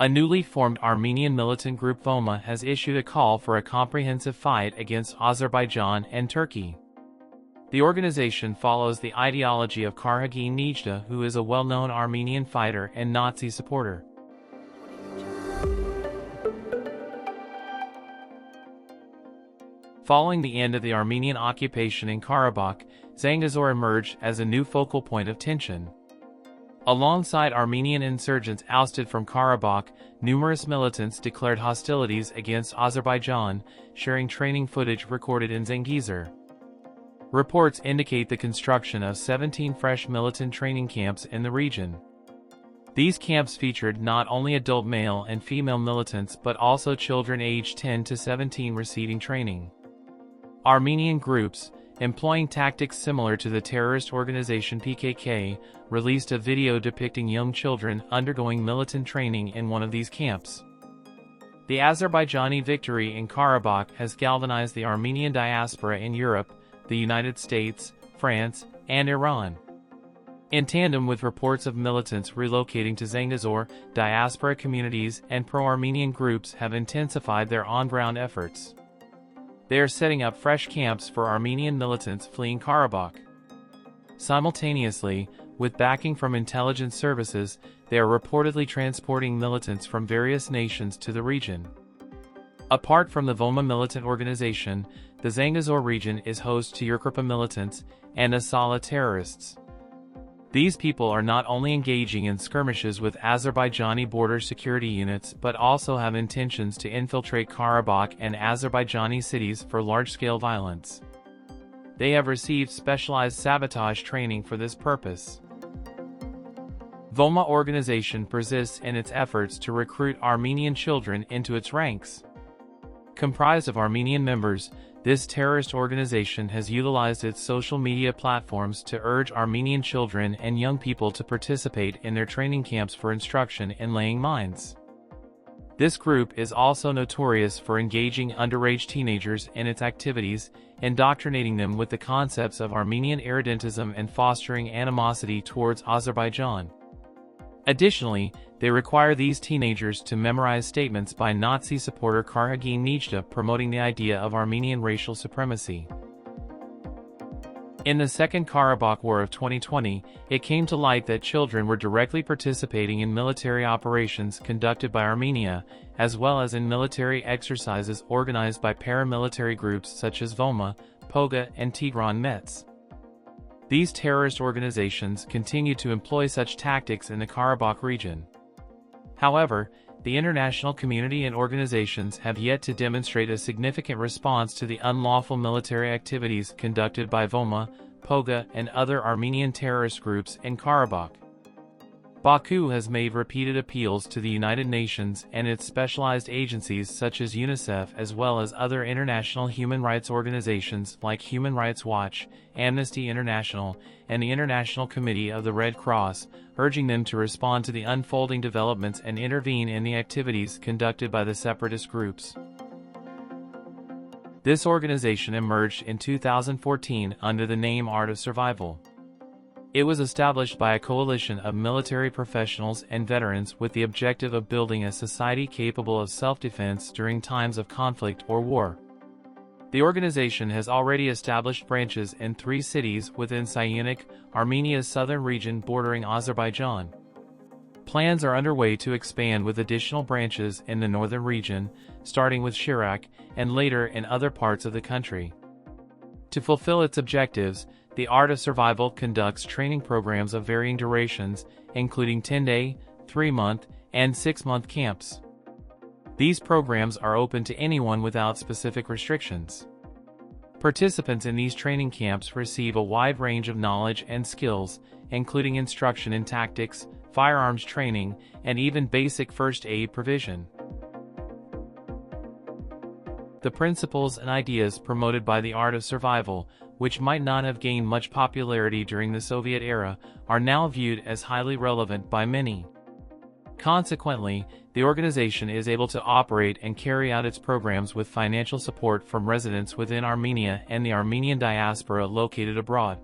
A newly formed Armenian militant group VOMA has issued a call for a comprehensive fight against Azerbaijan and Turkey. The organization follows the ideology of Karagin Nejda, who is a well-known Armenian fighter and Nazi supporter. Following the end of the Armenian occupation in Karabakh, Zangezur emerged as a new focal point of tension. Alongside Armenian insurgents ousted from Karabakh, numerous militants declared hostilities against Azerbaijan, sharing training footage recorded in Zangezur. Reports indicate the construction of 17 fresh militant training camps in the region. These camps featured not only adult male and female militants but also children aged 10 to 17 receiving training. Armenian groups, employing tactics similar to the terrorist organization PKK, released a video depicting young children undergoing militant training in one of these camps. The Azerbaijani victory in Karabakh has galvanized the Armenian diaspora in Europe, the United States, France, and Iran. In tandem with reports of militants relocating to Zangezur, diaspora communities and pro-Armenian groups have intensified their on-ground efforts. They are setting up fresh camps for Armenian militants fleeing Karabakh. Simultaneously, with backing from intelligence services, they are reportedly transporting militants from various nations to the region. Apart from the VOMA militant organization, the Zangezur region is host to Yurkirpa militants and Asala terrorists. These people are not only engaging in skirmishes with Azerbaijani border security units but also have intentions to infiltrate Karabakh and Azerbaijani cities for large-scale violence. They have received specialized sabotage training for this purpose. VOMA organization persists in its efforts to recruit Armenian children into its ranks. Comprised of Armenian members, this terrorist organization has utilized its social media platforms to urge Armenian children and young people to participate in their training camps for instruction in laying mines. This group is also notorious for engaging underage teenagers in its activities, indoctrinating them with the concepts of Armenian irredentism and fostering animosity towards Azerbaijan. Additionally, they require these teenagers to memorize statements by Nazi supporter Karagin Nejda promoting the idea of Armenian racial supremacy. In the Second Karabakh War of 2020, it came to light that children were directly participating in military operations conducted by Armenia, as well as in military exercises organized by paramilitary groups such as VOMA, POGA, and Tigran Mets. These terrorist organizations continue to employ such tactics in the Karabakh region. However, the international community and organizations have yet to demonstrate a significant response to the unlawful military activities conducted by VOMA, POGA, and other Armenian terrorist groups in Karabakh. Baku has made repeated appeals to the United Nations and its specialized agencies such as UNICEF as well as other international human rights organizations like Human Rights Watch, Amnesty International, and the International Committee of the Red Cross, urging them to respond to the unfolding developments and intervene in the activities conducted by the separatist groups. This organization emerged in 2014 under the name Art of Survival. It was established by a coalition of military professionals and veterans with the objective of building a society capable of self-defense during times of conflict or war. The organization has already established branches in 3 cities within Syunik, Armenia's southern region bordering Azerbaijan. Plans are underway to expand with additional branches in the northern region, starting with Shirak, and later in other parts of the country. To fulfill its objectives, the Art of Survival conducts training programs of varying durations, including 10-day, 3-month, and 6-month camps. These programs are open to anyone without specific restrictions. Participants in these training camps receive a wide range of knowledge and skills, including instruction in tactics, firearms training, and even basic first aid provision. The principles and ideas promoted by the Art of Survival, which might not have gained much popularity during the Soviet era, are now viewed as highly relevant by many. Consequently, the organization is able to operate and carry out its programs with financial support from residents within Armenia and the Armenian diaspora located abroad.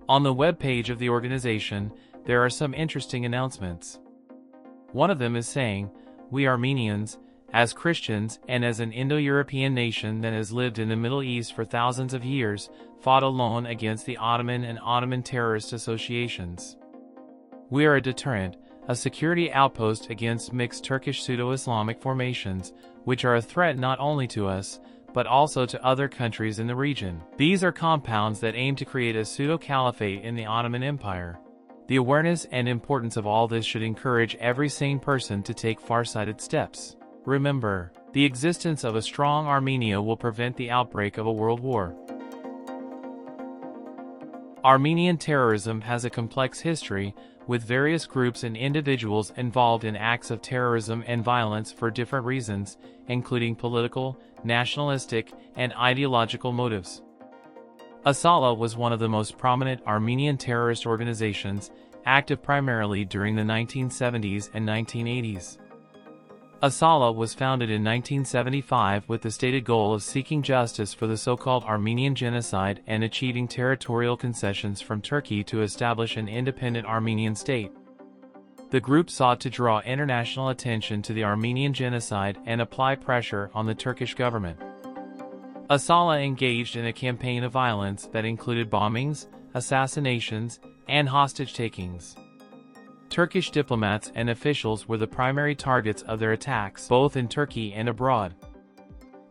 On the web page of the organization, there are some interesting announcements. One of them is saying, "We Armenians, as Christians and as an Indo-European nation that has lived in the Middle East for thousands of years, fought alone against the Ottoman and Ottoman terrorist associations. We are a deterrent, a security outpost against mixed Turkish pseudo-Islamic formations, which are a threat not only to us, but also to other countries in the region. These are compounds that aim to create a pseudo-caliphate in the Ottoman Empire." The awareness and importance of all this should encourage every sane person to take far-sighted steps. Remember, the existence of a strong Armenia will prevent the outbreak of a world war. Armenian terrorism has a complex history, with various groups and individuals involved in acts of terrorism and violence for different reasons, including political, nationalistic, and ideological motives. Asala was one of the most prominent Armenian terrorist organizations, active primarily during the 1970s and 1980s. Asala was founded in 1975 with the stated goal of seeking justice for the so-called Armenian genocide and achieving territorial concessions from Turkey to establish an independent Armenian state. The group sought to draw international attention to the Armenian genocide and apply pressure on the Turkish government. Asala engaged in a campaign of violence that included bombings, assassinations, and hostage-takings. Turkish diplomats and officials were the primary targets of their attacks, both in Turkey and abroad.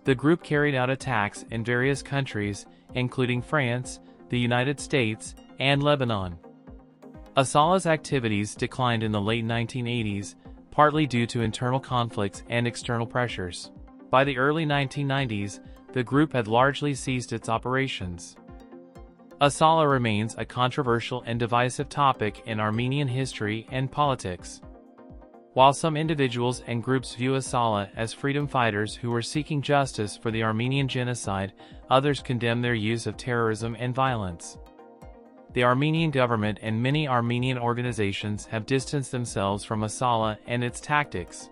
The group carried out attacks in various countries, including France, the United States, and Lebanon. Asala's activities declined in the late 1980s, partly due to internal conflicts and external pressures. By the early 1990s, the group had largely ceased its operations. Asala remains a controversial and divisive topic in Armenian history and politics. While some individuals and groups view Asala as freedom fighters who were seeking justice for the Armenian genocide, others condemn their use of terrorism and violence. The Armenian government and many Armenian organizations have distanced themselves from Asala and its tactics.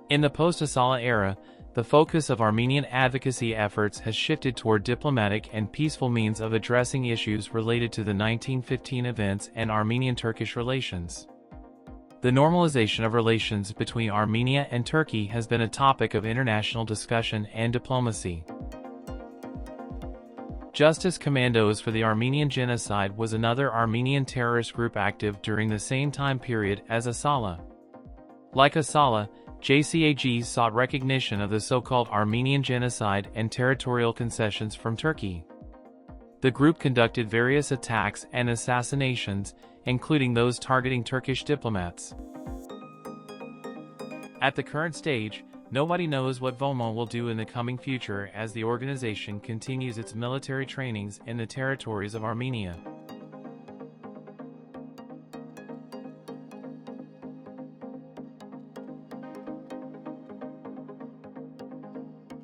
In the post-Asala era, the focus of Armenian advocacy efforts has shifted toward diplomatic and peaceful means of addressing issues related to the 1915 events and Armenian-Turkish relations. The normalization of relations between Armenia and Turkey has been a topic of international discussion and diplomacy. Justice Commandos for the Armenian Genocide was another Armenian terrorist group active during the same time period as Asala. Like Asala, JCAG sought recognition of the so-called Armenian genocide and territorial concessions from Turkey. The group conducted various attacks and assassinations, including those targeting Turkish diplomats. At the current stage, nobody knows what VOMA will do in the coming future as the organization continues its military trainings in the territories of Armenia.